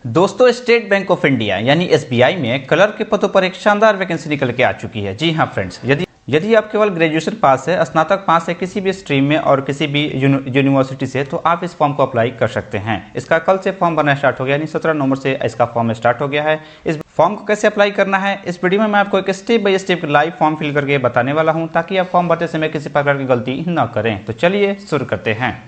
दोस्तों, state Bank of India यानी SBI में क्लर्क के पदों पर एक शानदार वैकेंसी निकल के आ चुकी है। जी हाँ फ्रेंड्स, यदि आप केवल ग्रेजुएशन पास है, स्नातक पास है किसी भी स्ट्रीम में और किसी भी यूनिवर्सिटी से, तो आप इस फॉर्म को अप्लाई कर सकते हैं। इसका कल से फॉर्म भरना स्टार्ट हो गया, यानी 17 नवंबर से इसका फॉर्म स्टार्ट हो गया है। इस फॉर्म को कैसे अप्लाई करना है, इस वीडियो में मैं आपको एक step by step live form fill करके बताने वाला हूँ, ताकि आप फॉर्म भरते समय किसी प्रकार की गलती न करें। तो चलिए शुरू करते हैं।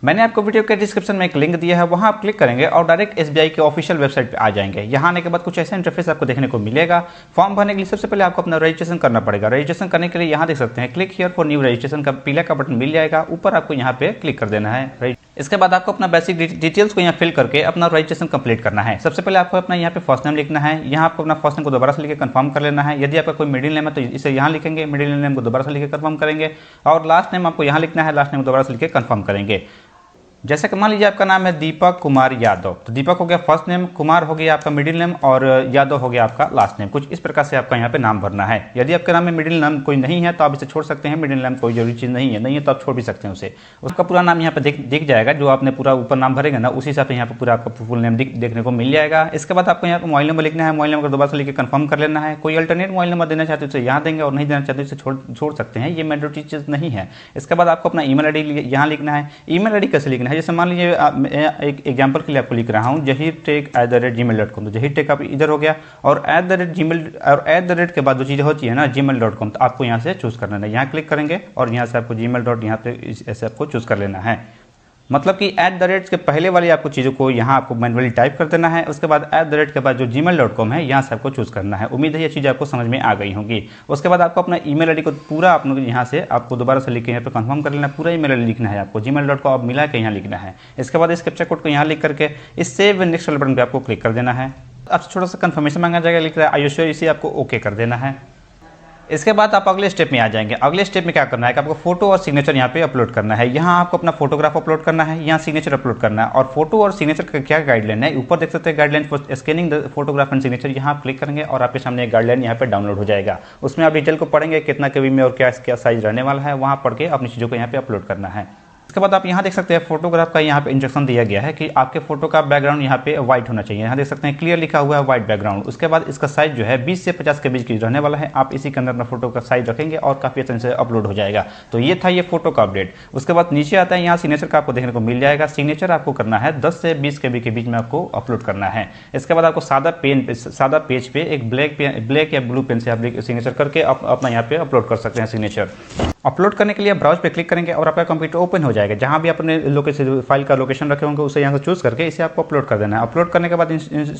मैंने आपको वीडियो के डिस्क्रिप्शन में एक लिंक दिया है, वहां आप क्लिक करेंगे और डायरेक्ट एसबीआई के ऑफिशियल वेबसाइट पे आ जाएंगे। यहां आने के बाद कुछ ऐसा इंटरफेस आपको देखने को मिलेगा। फॉर्म भरने के लिए सबसे पहले आपको अपना रजिस्ट्रेशन करना पड़ेगा। रजिस्ट्रेशन करने के लिए यहां देख सकते हैं click here for new registration का पीला का बटन मिल जाएगा। ऊपर आपको यहाँ पे क्लिक कर देना है। इसके बाद आपको अपना बेसिक डिटेल्स को यहाँ फिल करके अपना रजिस्ट्रेशन कंप्लीट करना है। सबसे पहले आपको अपना यहाँ पे फर्स्ट नेम लिखना है। यहाँ आपको अपना फर्स्ट नेम को दोबारा से लिखकर कंफर्म कर लेना है। यदि आपका कोई मिडिल नेम है तो इसे यहाँ लिखेंगे, मिडिल नेम को दोबारा से लिखकर कंफर्म करेंगे। और लास्ट नेम आपको यहाँ लिखना है, लास्ट नेम को दोबारा से लिखकर कंफर्म करेंगे। जैसे कि मान लीजिए आपका नाम है दीपक कुमार यादव, तो दीपक हो गया फर्स्ट नेम, कुमार हो गया आपका मिडिल नेम और यादव हो गया आपका लास्ट नेम। कुछ इस प्रकार से आपका यहाँ पे नाम भरना है। यदि आपके नाम में मिडिल नेम कोई नहीं है तो आप इसे छोड़ सकते हैं। मिडिल नेम कोई जरूरी चीज़ नहीं है तो आप छोड़ भी सकते हैं उसे। उसका पूरा नाम यहाँ पे दिख जाएगा, जो आपने पूरा ऊपर नाम भरेंगे ना, उसी हिसाब से यहाँ पे पूरा आपका फुल नेम देखने को मिल जाएगा। इसके बाद आपको यहाँ पे मोबाइल नंबर लिखना है। मोबाइल नंबर दोबारा से लिखकर कंफर्म कर लेना है। कोई अल्टरनेट मोबाइल नंबर देना चाहते हो तो यहाँ देंगे, और नहीं देना चाहते इसे छोड़ सकते हैं। ये मैंडेटरी चीज़ नहीं है। इसके बाद आपको अपना ईमेल आईडी यहाँ लिखना है। ईमेल आईडी कैसे लिखना है, जैसे मान लीजिए मैं एक एग्जांपल के लिए आपको लिख रहा हूँ jahirtech@gmail.com। तो जहीर टेक आप इधर हो गया, और @ के बाद जो चीज़ें होती है ना gmail.com, तो आपको यहाँ से चूज करना है। यहाँ क्लिक करेंगे और यहाँ से आपको gmail. यहाँ पे ऐसे आपको चूज कर लेना है। मतलब कि @ के पहले वाली आपको चीज़ों को यहाँ आपको मैनुअली टाइप कर देना है। उसके बाद @ के बाद जो gmail.com है यहाँ से आपको चूज़ करना है। उम्मीद है ये चीज़ आपको समझ में आ गई होगी। उसके बाद आपको अपना ईमेल आईडी को पूरा आप यहाँ से आपको दोबारा से लिख के यहाँ पे कंफर्म कर लेना है। पूरा ईमेल आईडी लिखना है आपको, gmail.com आप मिला के यहाँ लिखना है। इसके बाद इस कैप्चा कोड को यहाँ लिख करके इस सेव नेक्स्ट वाले बटन पर आपको क्लिक कर देना है। अब छोटा सा कंफर्मेशन मांगा जाएगा, लिख रहा है आई एम श्योर, इसे आपको ओके कर देना है। इसके बाद आप अगले स्टेप में आ जाएंगे। अगले स्टेप में क्या करना है कि आपको फोटो और सिग्नेचर यहाँ पे अपलोड करना है। यहाँ आपको अपना फोटोग्राफ अपलोड करना है, यहाँ सिग्नेचर अपलोड करना है। और फोटो और सिग्नेचर का क्या गाइडलाइन है, ऊपर देख सकते हैं guideline for scanning the photograph and signature. यहाँ आप क्लिक करेंगे और आपके सामने एक गाइडलाइन यहाँ पे डाउनलोड हो जाएगा। उसमें आप डिटेल को पढ़ेंगे, कितना केबी में और क्या साइज रहने वाला है, वहाँ पढ़ के अपनी चीज़ों को यहाँ पे अपलोड करना है। इसके बाद आप यहाँ देख सकते हैं फोटोग्राफ का यहाँ पे इंस्ट्रक्शन दिया गया है कि आपके फोटो का बैकग्राउंड यहाँ पे व्हाइट होना चाहिए। यहाँ देख सकते हैं क्लियर लिखा हुआ है व्हाइट बैकग्राउंड। उसके बाद इसका साइज जो है 20 से 50 के बीच की रहने वाला है। आप इसी के अंदर अपना फोटो का साइज रखेंगे और काफ़ी आसानी से अपलोड हो जाएगा। तो ये था ये फोटो का अपडेट। उसके बाद नीचे आता है, यहाँ सिग्नेचर का आपको देखने को मिल जाएगा। सिग्नेचर आपको करना है 10 से 20 KB के बीच में आपको अपलोड करना है। इसके बाद आपको सादा पेज पे एक ब्लैक या ब्लू पेन से आप सिग्नेचर करके अपना यहाँ पे अपलोड कर सकते हैं सिग्नेचर। अपलोड करने के लिए ब्राउज पे क्लिक करेंगे और आपका कंप्यूटर ओपन हो जाएगा। जहां भी अपने लोकेशन फाइल का लोकेशन रखे होंगे उसे यहाँ से चूज करके इसे आपको अपलोड कर देना है। अपलोड करने के बाद इन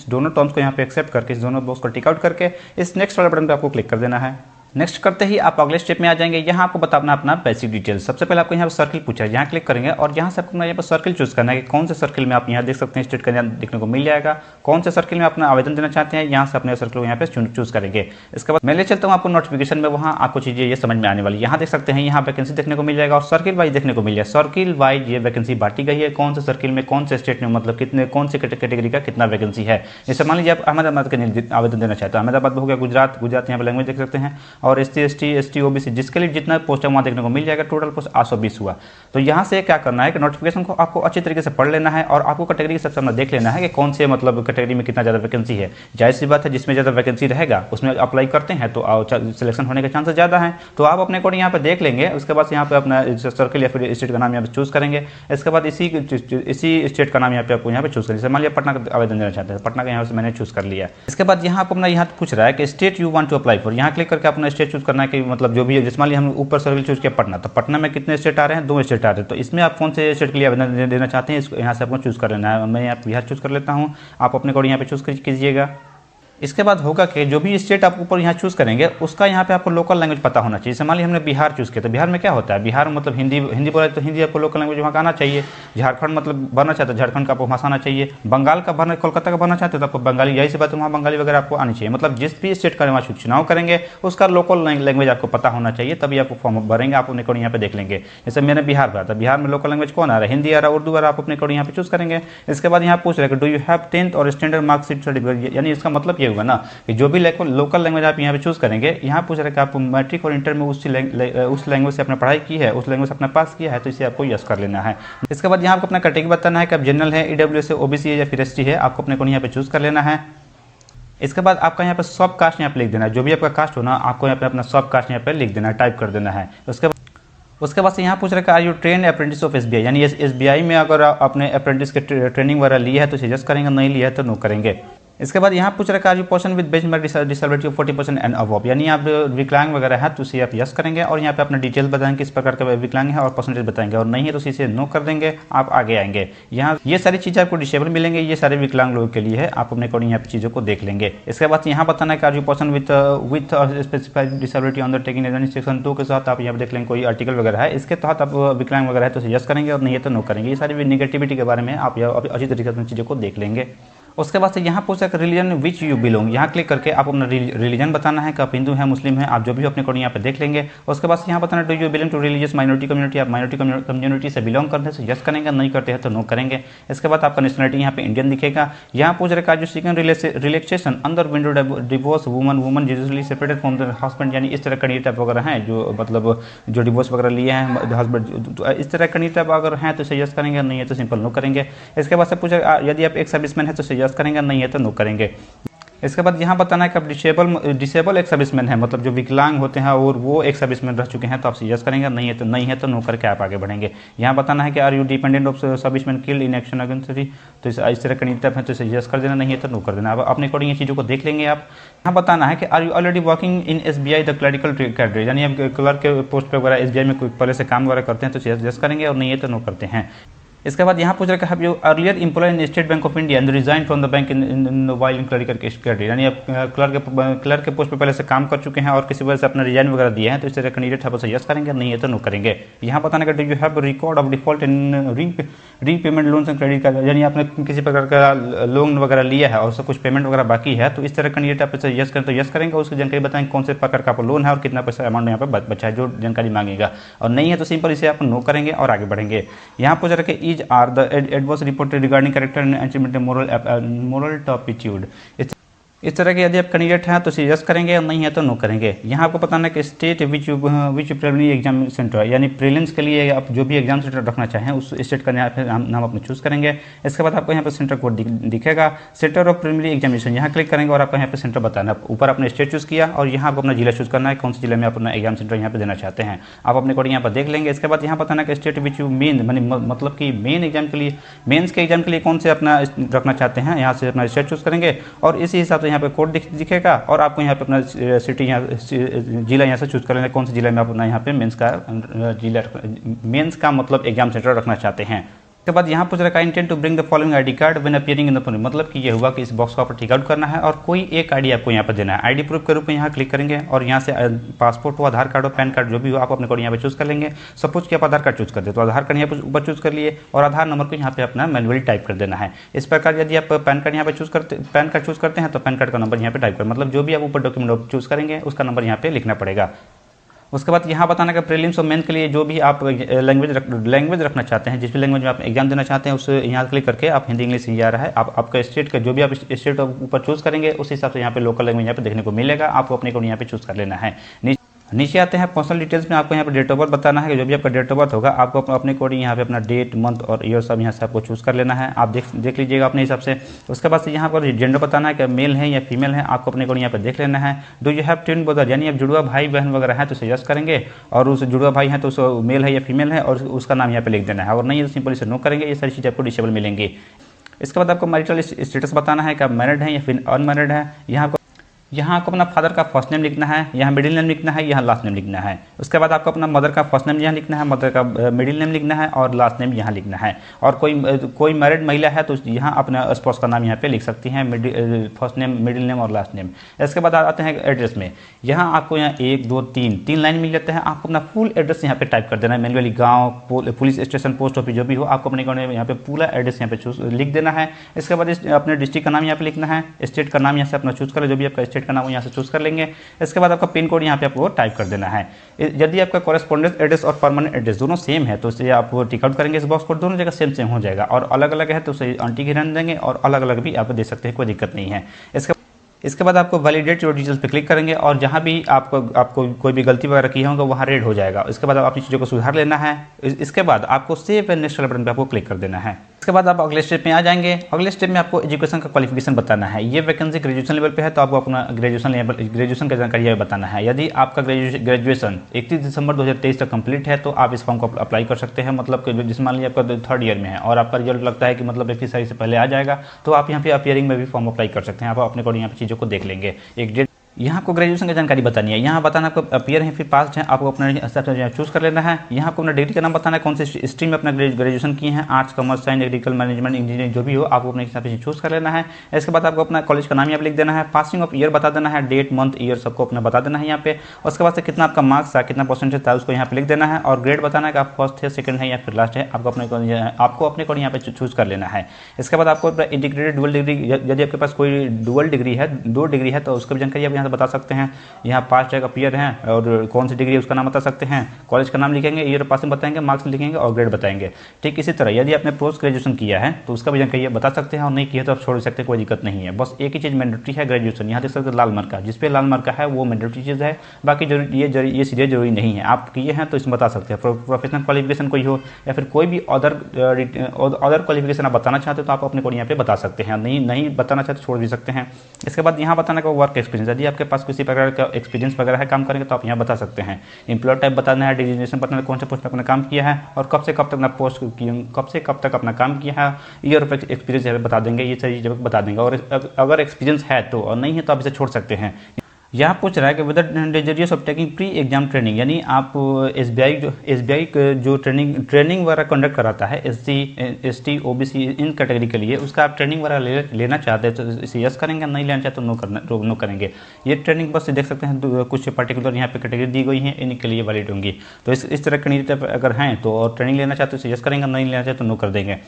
दोनों टर्म्स को यहाँ पे एक्सेप्ट करके, इस दोनों बॉक्स को टिक आउट करके इस नेक्स्ट वाले बटन पे आपको क्लिक कर देना है। नेक्स्ट करते ही आप अगले स्टेप में आ जाएंगे। यहाँ आपको बताना अपना बेसिक डिटेल्स। सबसे पहले आपको यहाँ पर सर्किल पूछा है, यहाँ क्लिक करेंगे और यहाँ से आपको यहाँ पर सर्किल चूज करना है कि कौन से सर्किल में आप यहाँ देख सकते हैं स्टेट का देखने को मिल जाएगा। कौन से सर्किल में अपना आवेदन देना चाहते हैं, यहाँ से अपने सर्किल को यहाँ पे चूज करेंगे। इसके बाद मैं ले चलता हूँ आपको नोटिफिकेशन में, वहाँ आपको चीज़ें ये समझ में आने वाली। यहाँ देख सकते हैं यहाँ वैकेंसी देखने को मिल जाएगा और सर्किल वाइज देखने को मिल जाएगा। सर्किल वाइज ये वैकेंसी बांटी गई है, कौन से सर्किल में कौन से स्टेट में, मतलब कितने कौन से कैटेगरी का कितना वैकेंसी है। जैसे मान लीजिए आप अहमदाबाद के आवेदन देना चाहते हैं, अहमदाबाद हो गया, गुजरात यहाँ पर लैंग्वेज देख सकते हैं। और ST OBC जिसके लिए जितना पोस्ट है वहाँ देखने को मिल जाएगा। टोटल पोस्ट 820 हुआ। तो यहाँ से क्या करना है कि नोटिफिकेशन को आपको अच्छी तरीके से पढ़ लेना है और आपको कैटेगरी के सबसे सामने देख लेना है कि कौन से मतलब कैटेगरी में कितना ज़्यादा वैकेंसी है। जाहिर सी बात है, जिसमें ज़्यादा वैकेंसी रहेगा उसमें अप्लाई करते हैं तो सिलेक्शन होने के चांसेस ज़्यादा हैं। तो आप अपने अकॉर्डिंग यहाँ पर देख लेंगे। उसके बाद यहाँ पर अपना सर्किल या फिर स्टेट का नाम यहाँ पर चूज़ करेंगे। इसके बाद इसी स्टेट का नाम यहाँ पे आपको यहाँ पे चूज़ करिए। मान लिया पटना का आवेदन देना चाहते हैं, पटना का यहाँ से मैंने चूज़ कर लिया। इसके बाद यहाँ पर अपना यहाँ पूछ रहा है कि state you want to apply for. यहाँ क्लिक करके अपना स्टेट चूज़ करना है कि मतलब जो भी है। जैसे मान लिया हम ऊपर सर्किल चूज किया पटना, तो पटना में कितने स्टेट आ रहे हैं, 2 स्टेट आ रहे हैं। तो इसमें आप कौन से स्टेट के लिए आवेदन देना चाहते हैं, इसको यहाँ से आपको चूज़ कर लेना है। मैं यहाँ बिहार चूज़ कर लेता हूँ, आप अपने को यहाँ पे चूज़ कीजिएगा। इसके बाद होगा कि जो भी स्टेट आप ऊपर यहाँ चूज़ करेंगे उसका यहाँ पे आपको लोकल लैंग्वेज पता होना चाहिए। जैसे मान लीजिए हमने बिहार चूज़ किया, तो बिहार में क्या होता है, बिहार मतलब हिंदी बोला तो हिंदी आपको लोकल लैंग्वेज वहाँ का आना चाहिए। झारखंड मतलब भरना चाहते हो, झारखंड का आपको भाषा आना चाहिए। बंगाल का भरना, कोलकाता का भरना चाहते हो तो आपको बंगाली, यही सी बात है, वहाँ बंगाली वगैरह आपको आनी चाहिए। मतलब जिस भी स्टेट का वहाँ चुनाव करेंगे उसका लोकल लैंग्वेज आपको पता होना चाहिए, तभी आपको फॉर्म भरेंगे। आप अपने अकॉर्डिंग यहाँ पे देख लेंगे। जैसे मैंने बिहार भरा था, बिहार में लोकल लैंग्वेज कौन आ रहा है, हिंदी आ रहा है, उर्दू आ रहा है, आप अपने अकॉर्डिंग यहाँ पे चूज़ करेंगे। इसके बाद यहाँ पूछ रहे हैं कि डू यू हैव 10th और स्टैंडर्ड मार्कशीट सर्टिफिकेट। यानी इसका मतलब ये होगा ना कि जो भी लोकल लैंग्वेज आप यहाँ पे चूज़ करेंगे, यहाँ पूछ रहा है कि आप मैट्रिक और इंटर में उस लैंग्वेज से अपना पढ़ाई की है, उस लैंग्वेज से अपना पास किया है, तो इसे आपको यस कर लेना है। इसके बाद यहाँ आपको अपना कैटेगरी बताना है कि आप जनरल है, ईडब्ल्यूएस है, ओबीसी है या फिर एसटी है, आपको अपने को यहाँ पे चूज़ कर लेना है। इसके बाद आपका यहाँ पे सब कास्ट यहाँ पे लिख देना है, जो भी आपका कास्ट हो ना, आपको यहाँ पे अपना सब कास्ट यहाँ पे लिख देना है, टाइप कर देना है। उसके बाद से यहाँ पूछ रहा है are you train apprentice of SBI, यानी एसबीआई में अगर आपने अप्रेंटिस के ट्रेनिंग वगैरह लिया है तो सजेस्ट करेंगे, नहीं लिया है तो नो करेंगे। इसके बाद यहाँ पूछ रहा है are you person with benchmark disability of 40% and above, यानी आप विकलांग वगैरह है तो उसे आप यस करेंगे और यहाँ पे अपना डिटेल्स बताएंगे किस प्रकार का विकलांग है और परसेंटेज बताएंगे, और नहीं है तो इसे नो कर देंगे, आप आगे आएंगे। यहाँ ये सारी चीज़ें आपको डिसेबल मिलेंगे, ये सारे विकलांग लोगों के लिए है, आप अपने अकॉर्डिंग यहाँ पे चीज़ों को देख लेंगे। इसके बाद यहाँ बताना है कि are you person with specified disability undertaking यानी सेक्शन 2 के साथ आप यहाँ पे देख लेंगे कोई आर्टिकल वगैरह है, इसके तहत आप विकलांग वगैरह है तो यस करेंगे और नहीं है तो नो करेंगे। ये सारी निगेटिविटी के बारे में आप अच्छी तरीके से चीज़ों को देख लेंगे। उसके बाद से यहाँ पूछा रिलीजन विच यू बिलोंग, यहाँ क्लिक करके आप अपना रिलीजन बताना है कि आप हिंदू हैं, मुस्लिम हैं, आप जो भी अपने अकॉर्डिंग यहाँ पे देख लेंगे। उसके बाद से यहाँ बताना do you belong to religious minority community, आप माइनॉरिटी कम्युनिटी से बिलोंग करते हैं तो यस करेंगे, नहीं करते हैं तो नो करेंगे। इसके बाद आपका नेशनलिटी यहाँ पे इंडियन दिखेगा। यहाँ पूछ रहे जो seeking relaxation under window divorce woman usually separated from the husband, यानी इस तरह का टाइप वगैरह हैं जो मतलब जो डिवोर्स वगैरह लिए हैं हस्बैंड, इस तरह का टाइप अगर हैं तो यस करेंगे, नहीं है तो सिंपल नो करेंगे। इसके बाद से पूछा यदि आप एक सर्विसमैन है तो यस करेंगे, नहीं है तो नो करेंगे। इसके बाद यहाँ बताना है कि आप डिसेबल एक सर्विसमैन है, मतलब जो विकलांग होते हैं और वो एक सर्विसमैन रह चुके हैं तो आप यस करेंगे, नहीं है तो नो करके आप आगे बढ़ेंगे। यहाँ बताना है कि are you dependent of serviceman killed in action against, तो इस तरह का नीति है तो इसे यस कर देना, नहीं है तो नो कर देना। आप अपने अकॉर्डिंग ये चीज़ों को देख लेंगे। आप यहाँ बताना है कि are you already working in SBI the clerical category, यानी आप क्लर्क के पोस्ट पर वगैरह एसबीआई में पहले से काम वगैरह करते हैं तो यस करेंगे, और नहीं है तो नो करते हैं। इसके बाद यहाँ पूछ रहा है have you earlier employ in State Bank of India and resign from the bank in while in clerical category, यानी आप क्लर्क के पोस्ट पे पहले से काम कर चुके हैं और किसी वजह से अपना रिजाइन वगैरह दिए हैं तो इस तरह कैंडिडेट है यस करेंगे, नहीं है तो नो करेंगे। यहाँ बताने का do you have record of default in repayment loans and credit card, यानी आपने किसी प्रकार का लोन वगैरह लिया है और उससे कुछ पेमेंट वगैरह बाकी है तो इस तरह कैंडिडेट आप यस करें तो यस करेंगे, उसकी जानकारी बताएंगे कौन से प्रकार का लोन है और कितना पैसा अमाउंट यहाँ पर बचा है, जो जानकारी मांगेगा, और नहीं है तो सिंपल इसे आप नो करेंगे और आगे बढ़ेंगे। यहाँ पूछ रहे is are the adverse reported regarding character and achievement moral turpitude, इस तरह के यदि आप कैंडिडेट हैं तो यस करेंगे, और नहीं है तो नो करेंगे। यहाँ आपको बताना है कि state which preliminary exam centre, यानी प्रीलिम्स के लिए आप जो भी एग्जाम सेंटर रखना चाहें उस स्टेट का यहाँ पे नाम अपने चूज़ करेंगे। इसके बाद आपको यहाँ पे सेंटर कोड दिखेगा, सेंटर ऑफ प्रीलिमिनरी एग्जामिनेशन, यहाँ क्लिक करेंगे और आपको यहाँ पे सेंटर बताना है। ऊपर अपने स्टेट चूज़ किया और यहाँ आपको अपना जिला चूज़ करना है, कौन से जिले में आप अपना एग्जाम सेंटर यहाँ पे देना चाहते हैं, आप अपने कोड यहाँ पर देख लेंगे। इसके बाद यहाँ बताना कि स्टेट विच मेन मतलब कि मेन एग्जाम के लिए, मेन्स के एग्जाम के लिए कौन से अपना रखना चाहते हैं, यहाँ से अपना स्टेट चूज़ करेंगे और इसी हिसाब से यहाँ पे कोड दिखेगा और आपको यहाँ पे अपना सिटी जिला यहाँ से चूज कर लेना, कौन से जिले में आप अपना यहाँ पे मेंस का मतलब एग्जाम सेंटर रखना चाहते हैं। उसके बाद यहाँ पूछ रखा है intent to bring the following ID card when appearing in the following, मतलब कि ये हुआ कि इस बॉक्स को आपको टिक आउट करना है और कोई एक आईडी आपको यहाँ पर देना है। आईडी प्रूफ के रूप में यहाँ क्लिक करेंगे और यहाँ से पासपोर्ट हो, आधार कार्ड हो, पैन कार्ड जो भी हो आप अपने को यहाँ पे चूज कर लेंगे। सपोज कि आप आधार कार्ड चूज कर दे तो आधार कार्ड यहाँ पर ऊपर चूज कर लिए और आधार नंबर को यहाँ पे अपना मैनुअली टाइप कर देना है। इस प्रकार यदि आप पैन कार्ड यहाँ पे पैन कार्ड चूज करते हैं तो पैन कार्ड का नंबर यहाँ पे टाइप कर, मतलब जो भी आप ऊपर डॉक्यूमेंट चूज करेंगे उसका नंबर यहाँ पे लिखना पड़ेगा। उसके बाद यहाँ बताना कि प्रीलिम्स और मेन के लिए जो भी आप लैंग्वेज रखना चाहते हैं, जिस भी लैंग्वेज में आप एग्जाम देना चाहते हैं उस यहाँ क्लिक करके आप हिंदी इंग्लिश ये आ रहा है, आप आपका स्टेट का जो भी आप स्टेट ऊपर चूज़ करेंगे उस हिसाब से यहाँ पे लोकल लैंग्वेज यहाँ पे देखने को मिलेगा, आपको अपने को यहाँ पे चूज़ कर लेना है। नीचे आते हैं पर्सनल डिटेल्स में, आपको यहाँ पे डेट ऑफ बर्थ बताना है कि जो भी आपका डेट ऑफ बर्थ होगा आपको अपने अकॉर्डिंग यहाँ पे अपना डेट मंथ और ईयर सब यहाँ से आपको चूज़ कर लेना है, आप देख लीजिएगा अपने हिसाब से। उसके बाद से यहाँ पर जेंडर बताना है कि मेल है या फीमेल है, आपको अपने अकॉर्डिंग यहाँ पे देख लेना है। Do you have twin brother, यानी आप जुड़वा भाई बहन वगैरह है तो यस करेंगे और उस जुड़वा भाई है तो उस मेल है या फीमेल है और उसका नाम यहाँ पे लिख देना है, और नहीं तो सिंपल इसे नो करेंगे। ये सारी चीज़ें आपको डिसेबल मिलेंगी। इसके बाद आपको मैरिटल स्टेटस बताना है कि आप मैरिड हैं या फिर अनमैरिड है। यहाँ आपको अपना फादर का फर्स्ट नेम लिखना है, यहाँ मिडिल नेम लिखना है, यहाँ लास्ट नेम लिखना है। उसके बाद आपको अपना मदर का फर्स्ट नेम यहाँ लिखना है, मदर का मिडिल नेम लिखना है और लास्ट नेम यहाँ लिखना है। और कोई मैरिड महिला है तो यहाँ अपना स्पाउस का नाम यहाँ पे लिख सकती हैं, फर्स्ट नेम मिडिल नेम और लास्ट नेम। इसके बाद आते हैं एड्रेस में, यहाँ आपको यहाँ 1 2 3 लाइन मिल जाता है, आपको अपना फुल एड्रेस यहाँ पे टाइप कर देना है मैनुअली। गाँव, पुलिस स्टेशन, पोस्ट ऑफिस जो भी हो आपको अपने यहाँ पे पूरा एड्रेस यहाँ पे लिख देना है। इसके बाद अपने डिस्ट्रिक्ट का नाम यहाँ पे लिखना है, स्टेट का नाम यहाँ से अपना चूज कर, जो भी आपका स्टेट का नाम यहाँ से चूज कर लेंगे। इसके बाद आपका पिन कोड यहाँ पे आपको टाइप कर देना है। यदि आपका कॉरेस्पॉन्डेंस एड्रेस और परमानेंट एड्रेस दोनों सेम है तो इसे आप टिक आउट करेंगे, इस बॉक्स को दोनों जगह सेम हो जाएगा, और अलग अलग है तो उसे आंटी की रहने देंगे और अलग अलग भी आप दे सकते हैं, कोई दिक्कत नहीं है। इसके इसके बाद आपको वैलिडेट योर डिटेल्स पे क्लिक करेंगे और जहाँ भी आपको कोई भी गलती वगैरह की होगा वहाँ रेड हो जाएगा। इसके बाद अपनी चीज़ों को सुधार लेना है। इसके बाद आपको सेव एंड नेक्स्ट वाले बटन पे आपको क्लिक कर देना है। इसके बाद आप अगले स्टेप में आ जाएंगे। अगले स्टेप में आपको एजुकेशन का क्वालिफिकेशन बताना है। ये वैकेंसी ग्रेजुएशन लेवल पे है तो आपको अपना ग्रेजुएशन का जानकारी बताना है। यदि आपका ग्रेजुएशन 31 दिसंबर 2023 तक कंप्लीट है तो आप इस फॉर्म को अप्लाई कर सकते हैं। मतलब कि जिस मान लीजिए आपका 3rd ईयर में है और आपका रिजल्ट लगता है कि मतलब 31 तारीख से पहले आ जाएगा तो आप यहाँ पे अपीयरिंग में भी फॉर्म अप्लाई कर सकते हैं। आप अपने को यहाँ पे चीज़ों को देख लेंगे। एक डेट यहाँ आपको ग्रेजुएशन की जानकारी बतानी है। यहाँ बताना आपको अपीयर है फिर पास्ट है, आपको अपने हिसाब से चूज कर लेना है। यहाँ आपको अपना डिग्री का नाम बताना है, कौन से स्ट्रीम में अपना ग्रेजुएशन किए हैं, arts, commerce, science, agriculture, management, engineering जो भी हो आपको अपने हिसाब से चूज कर लेना है। इसके बाद आपको अपना कॉलेज का नाम यहाँ पे लिख देना है, पासिंग ऑफ ईयर बता देना है, डेट, मंथ, ईयर सबको अपना बता देना है यहाँ पे। उसके बाद से कितना आपका मार्क्स था, कितना परसेंटेज था उसको यहाँ पे लिख देना है और ग्रेड बताना है कि आप फर्स्ट है, सेकंड है या फिर लास्ट है, आपको अपने को यहाँ पे चूज कर लेना है। इसके बाद आपको इंटीग्रेटेड डुअल डिग्री, यदि आपके पास कोई डुअल डिग्री है, 2 डिग्री है तो उसकी भी जानकारी आप यहाँ से बता सकते हैं। यहाँ पास्ट है, अपीयर है और कौन सी डिग्री है उसका नाम बता सकते हैं। कॉलेज का नाम लिखेंगे, ईयर पासिंग बताएंगे, मार्क्स लिखेंगे और ग्रेड बताएंगे। ठीक इसी तरह यदि आपने पोस्ट ग्रेजुएशन किया है तो उसका भी जानकारी बता सकते हैं और नहीं किया तो आप छोड़ सकते हैं, कोई दिक्कत नहीं है। बस एक ही चीज़ मैंडेटरी है ग्रेजुएशन। यहाँ देख सकते हैं लाल मार्का, जिस पे लाल मार्का है वो मैंडेटरी चीज़ है, बाकी ये सीधे जरूरी नहीं है। आप किए हैं तो इसमें बता सकते हैं। प्रोफेशनल क्वालिफिकेशन कोई हो या फिर कोई भी अदर क्वालिफिकेशन आप बताना चाहते हो तो आप अपने को यहाँ पे बता सकते हैं, नहीं बताना चाहते छोड़ भी सकते हैं। इसके बाद यहाँ बताना का वर्क एक्सपीरियंस, यदि आपके पास किसी प्रकार का एक्सपीरियंस वगैरह है काम करेंगे तो आप यहाँ बता सकते हैं। एम्प्लॉयर टाइप बताना है, डिजिग्नेशन बताना है, कौन से पोस्ट पर अपना काम किया है और कब से कब तक अपना काम किया है, ईयर ऑफ एक्सपीरियंस बता देंगे, ये सारी चीज़ें बता देंगे। और अगर एक्सपीरियंस है तो और नहीं है तो आप इसे छोड़ सकते हैं। यहाँ पूछ रहा है कि with desirous of taking pre exam training, यानी आप एसबीआई जो ट्रेनिंग वगैरह कंडक्ट कराता है SC OBC इन कैटेगरी के लिए, उसका आप ट्रेनिंग वगैरह लेना चाहते हैं तो इसे यस करेंगे, नहीं लेना चाहते तो नो करेंगे। ये ट्रेनिंग बस देख सकते हैं कुछ पर्टिकुलर यहाँ पे कैटेगरी दी गई है, इनके लिए वैलिड होंगी। तो इस तरह कैंडिडेट अगर हैं तो और ट्रेनिंग लेना चाहते तो इसे यस करेंगे, नहीं लेना चाहते तो नो कर देंगे।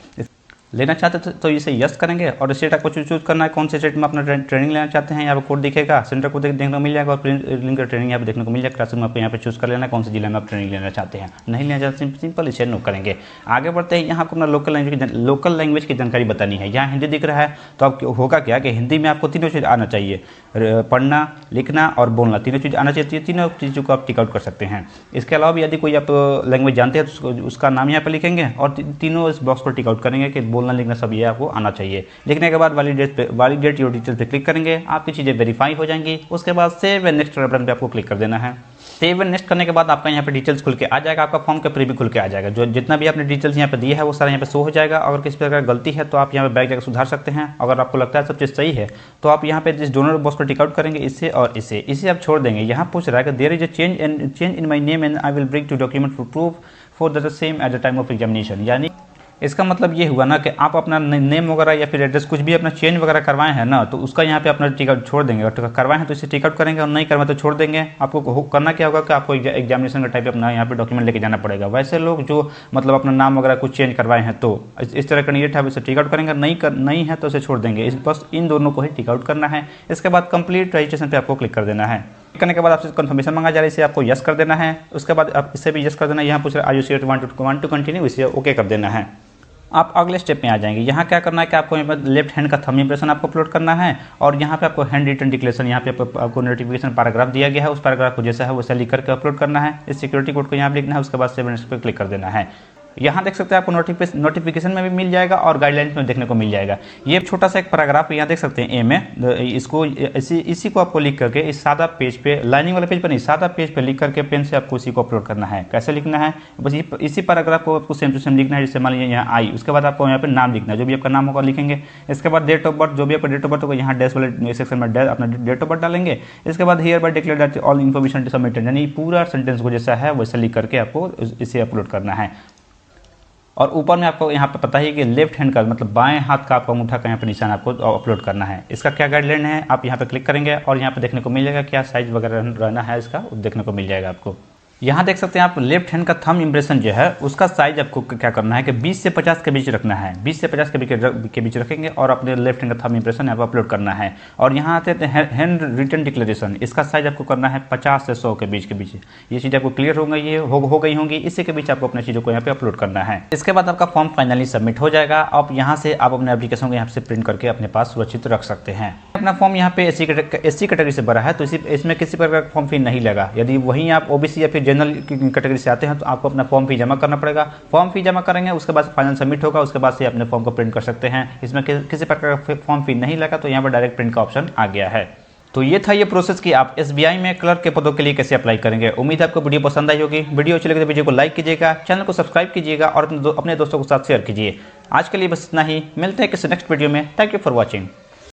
लेना चाहते तो इसे यस करेंगे और स्टेट आपको चूज करना है कौन से स्टेट में अपना ट्रेनिंग लेना चाहते हैं। यहाँ पे कोड दिखेगा, सेंटर को देखने को मिल जाएगा और लिंक ट्रेनिंग यहाँ पे देखने को मिल जाएगा। क्लासरूम आपको यहाँ पे चूज कर लेना है कौन से जिले में आप ट्रेनिंग लेना चाहते हैं, नहीं लेना चाहते सिंपल इसे नो करेंगे। आगे बढ़ते हैं, यहाँ आपको अपना लोकल लैंग्वेज की जानकारी बतानी है। यहाँ हिंदी दिख रहा है तो अब होगा क्या कि हिंदी में आपको तीनों चीज़ आना चाहिए, पढ़ना, लिखना और बोलना, तीनों चीज़ आना चाहिए। तीनों चीज़ों को आप टिक आउट कर सकते हैं। इसके अलावा भी यदि कोई आप लैंग्वेज जानते हैं तो उसका नाम यहाँ पर लिखेंगे और तीनों इस बॉक्स पर टिक आउट करेंगे कि बोलना, लिखना सब ये आना चाहिए। लिखने के बाद वैलिडेट योर डिटेल्स पे क्लिक करेंगे, आपकी चीज़ें वेरीफाई हो जाएंगी। उसके बाद सेव एंड नेक्स्ट बटन पे आपको क्लिक कर देना है। सेव एंड नेक्स्ट करने के बाद आपका यहाँ पे डिटेल्स खुल के आ जाएगा, आपका फॉर्म का प्रीव्यू खुल के आ जाएगा। जो जितना भी आपने डिटेल्स यहाँ पे दिया है वो सारा यहाँ पे शो हो जाएगा। अगर किसी प्रकार गलती है तो आप यहाँ पे बैक जाकर सुधार सकते हैं। अगर आपको लगता है सब चीज़ सही है तो आप यहाँ पे जिस डोनर बॉक्स को टिक आउट करेंगे, इससे और इसे आप छोड़ देंगे। यहाँ पूछ रहा है कि there is a change in my name and I will bring two document for proof for the same at the time of examination. यानी इसका मतलब ये हुआ ना कि आप अपना नेम वगैरह या फिर एड्रेस कुछ भी अपना चेंज वगैरह करवाए हैं ना, तो उसका यहाँ पे अपना टिकट छोड़ देंगे। और करवाए हैं तो इसे टिकट करेंगे और नहीं करवाए तो छोड़ देंगे। आपको करना क्या होगा कि आपको एग्जामिनेशन का टाइप अपना यहाँ पे डॉक्यूमेंट लेके जाना पड़ेगा। वैसे लोग जो मतलब अपना नाम वगैरह कुछ चेंज करवाए हैं तो इस तरह कैंडिडेट है इसे टिकआउट करेंगे, नहीं है तो इसे छोड़ देंगे। बस इन दोनों को ही टिकआउट करना है। इसके बाद कंप्लीट रजिस्ट्रेशन पे आपको क्लिक कर देना है। करने के बाद आपसे कंफर्मेशन मांगा जा रहा है, इसे आपको यस कर देना है। उसके बाद आप इसे भी यस कर देना है। यहाँ पूछ रहा है are you sure want to continue, इसे ओके कर देना है। आप अगले स्टेप में आ जाएंगे। यहाँ क्या करना है कि आपको यहाँ पर लेफ्ट हैंड का थंब इंप्रेशन आपको अपलोड करना है और यहाँ पे आपको हैंड रिटन डिक्लेरेशन, यहाँ पे आपको नोटिफिकेशन पैराग्राफ दिया गया है, उस पैराग्राफ को जैसा है वैसा लिख करके अपलोड करना है। इस सिक्योरिटी कोड को यहाँ लिखना है, उसके बाद सेव पर क्लिक कर देना है। यहाँ देख सकते हैं आपको नोटिफिकेशन में भी मिल जाएगा और गाइडलाइंस में देखने को मिल जाएगा। ये छोटा सा एक पैराग्राफ यहाँ देख सकते हैं ए में, इसको इसी को आपको लिख करके इस सादा पेज पे, लाइनिंग वाले पेज पर नहीं, सादा पेज पे लिख करके पेन से आपको इसी को अपलोड करना है। कैसे लिखना है, बस इसी पैराग्राफ को आपको सेम टू सेम लिखना है। जैसे मान लीजिए यहाँ आई, उसके बाद आपको यहाँ पे नाम लिखना है, जो भी आपका नाम होगा लिखेंगे। इसके बाद डेट ऑफ बर्थ, जो भी आपका डेट ऑफ बर्थ होगा यहाँ डैश वाले सेक्शन में अपना डेट ऑफ बर्थ डालेंगे। इसके बाद here bye declare that all information submitted, यानी पूरा सेंटेंस को जैसा है वैसा लिख करके आपको इसे अपलोड करना है। और ऊपर में आपको यहाँ पे पता है कि लेफ्ट हैंड का मतलब बाएं हाथ का आपका अंगूठा का यहाँ पे निशान आपको अपलोड करना है। इसका क्या गाइडलाइन है, आप यहाँ पे क्लिक करेंगे और यहाँ पे देखने को मिल जाएगा क्या साइज वगैरह रहना है, इसका देखने को मिल जाएगा आपको। यहाँ देख सकते हैं आप लेफ्ट हैंड का थंब इंप्रेशन जो है उसका साइज आपको क्या करना है कि 20 से 50 के बीच रखना है। 20 से 50 के बीच रखेंगे और अपने लेफ्ट हैंड का थंब इंप्रेशन यहाँ पर अपलोड करना है। और यहाँ आते हैं हैंड रिटन डिक्लेरेशन, इसका साइज आपको करना है 50 से 100 के बीच ये चीज़ आपको क्लियर हो गई होंगी। इसी के बीच आपको अपने चीज़ों को यहाँ पे अपलोड करना है। इसके बाद आपका फॉर्म फाइनली सबमिट हो जाएगा। आप यहाँ से आप अपने एप्लीकेशन को यहाँ से प्रिंट करके अपने पास सुरक्षित रख सकते हैं। अपना फॉर्म यहाँ पे एससी कैटेगरी से भरा है तो इसमें किसी प्रकार का फॉर्म फी नहीं लगा। यदि वहीं आप ओबीसी या फिर जनरल कैटेगरी से आते हैं तो आपको अपना फॉर्म फी जमा करना पड़ेगा। फॉर्म फी जमा करेंगे, उसके बाद फाइनल सबमिट होगा, उसके बाद से अपने फॉर्म को प्रिंट कर सकते हैं। इसमें किसी प्रकार का फॉर्म फी नहीं लगा तो यहाँ पर डायरेक्ट प्रिंट का ऑप्शन आ गया है। तो ये था ये प्रोसेस कि आप एसबीआई में क्लर्क के पदों के लिए कैसे अप्लाई करेंगे। उम्मीद है आपको वीडियो पसंद आई होगी। वीडियो अच्छी लगे तो वीडियो को लाइक कीजिएगा, चैनल को सब्सक्राइब कीजिएगा और अपने दोस्तों के साथ शेयर कीजिए। आज के लिए बस इतना ही, मिलते हैं किसी नेक्स्ट वीडियो में। Thank you for watching.